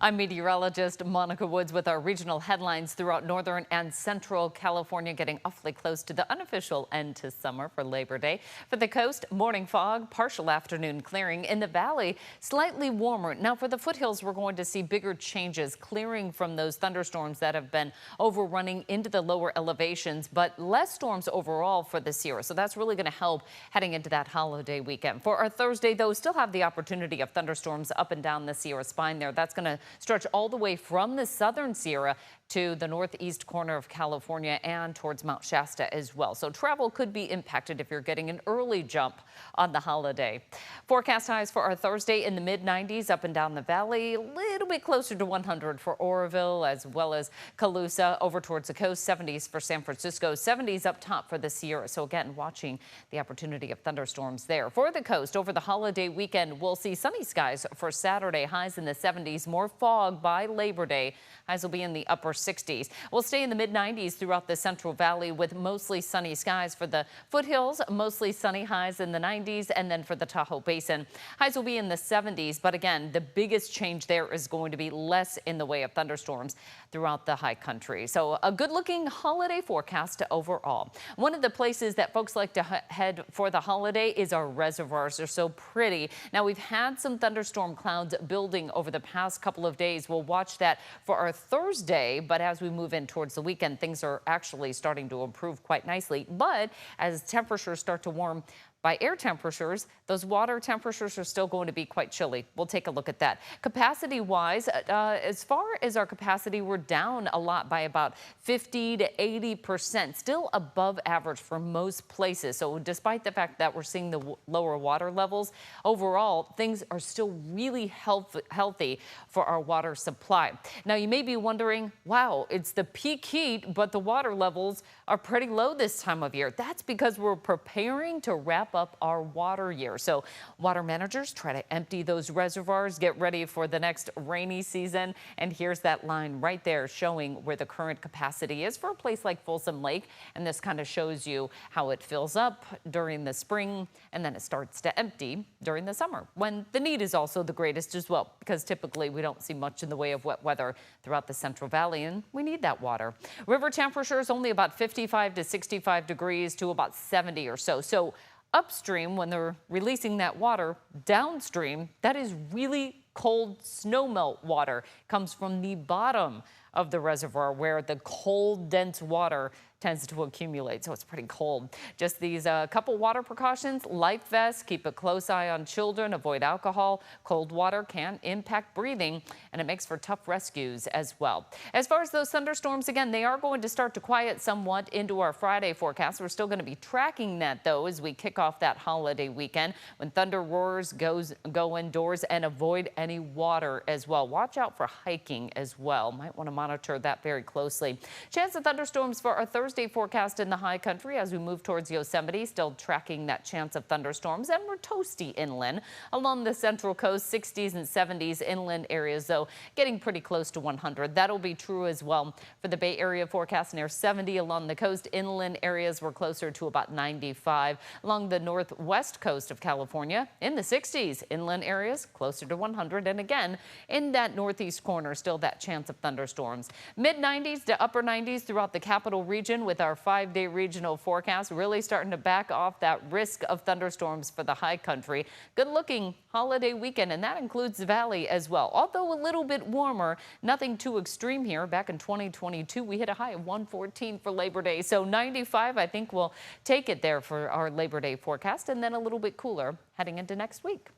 I'm meteorologist Monica Woods with our regional headlines throughout northern and central California, getting awfully close to the unofficial end to summer for Labor Day. For the coast, morning fog, partial afternoon clearing. In the valley, slightly warmer. Now for the foothills, we're going to see bigger changes, clearing from those thunderstorms that have been overrunning into the lower elevations, but less storms overall for this year. So that's really going to help heading into that holiday weekend. For our Thursday, though, still have the opportunity of thunderstorms up and down the Sierra Spine there. That's going to stretch all the way from the southern Sierra to the northeast corner of California and towards Mount Shasta as well. So travel could be impacted if you're getting an early jump on the holiday. Forecast highs for our Thursday in the mid-90s up and down the valley, a little bit closer to 100 for Oroville as well as Colusa. Over towards the coast, 70s for San Francisco, 70s up top for the Sierra. So again, watching the opportunity of thunderstorms there. For the coast, over the holiday weekend, we'll see sunny skies for Saturday, highs in the 70s, more fog by Labor Day. Highs will be in the upper 60s. We'll stay in the mid-90s throughout the Central Valley with mostly sunny skies for the foothills, mostly sunny highs in the 90s, and then for the Tahoe Basin, highs will be in the 70s. But again, the biggest change there is going to be less in the way of thunderstorms throughout the high country. So a good-looking holiday forecast overall. One of the places that folks like to head for the holiday is our reservoirs. They're so pretty. Now, we've had some thunderstorm clouds building over the past couple of days. We'll watch that for our Thursday, but as we move in towards the weekend, things are actually starting to improve quite nicely. But as temperatures start to warm by air temperatures, those water temperatures are still going to be quite chilly. We'll take a look at that. Capacity-wise, as far as our capacity, we're down a lot by about 50 to 80%, still above average for most places. So despite the fact that we're seeing the lower water levels, overall, things are still really healthy for our water supply. Now, you may be wondering, wow, it's the peak heat, but the water levels are pretty low this time of year. That's because we're preparing to wrap up our water year. So water managers try to empty those reservoirs, get ready for the next rainy season. And here's that line right there showing where the current capacity is for a place like Folsom Lake. And this kind of shows you how it fills up during the spring and then it starts to empty during the summer, when the need is also the greatest as well, because typically we don't see much in the way of wet weather throughout the Central Valley, and we need that water. River temperature is only about 55 to 65 degrees to about 70 or so. So upstream, when they're releasing that water, downstream, that is really cold snowmelt water. Comes from the bottom of the reservoir where the cold, dense water tends to accumulate, so it's pretty cold. Just these couple water precautions: life vests, keep a close eye on children, avoid alcohol. Cold water can impact breathing, and it makes for tough rescues as well. As far as those thunderstorms, again, they are going to start to quiet somewhat into our Friday forecast. We're still going to be tracking that, though, as we kick off that holiday weekend. When thunder roars, go indoors and avoid any water as well. Watch out for hiking as well. Might want to monitor that very closely. Chance of thunderstorms for our Thursday forecast in the high country as we move towards Yosemite. Still tracking that chance of thunderstorms, and we're toasty inland. Along the central coast, 60s and 70s. Inland areas, though, getting pretty close to 100. That'll be true as well for the Bay Area forecast, near 70 along the coast. Inland areas were closer to about 95. Along the northwest coast of California, in the 60s. Inland areas closer to 100. And again, in that northeast corner, still that chance of thunderstorms. Mid-90s to upper 90s throughout the capital region, with our 5-day regional forecast really starting to back off that risk of thunderstorms for the high country. Good looking holiday weekend, and that includes the valley as well. Although a little bit warmer, nothing too extreme here. Back in 2022, we hit a high of 114 for Labor Day. So 95, I think we'll take it there for our Labor Day forecast, and then a little bit cooler heading into next week.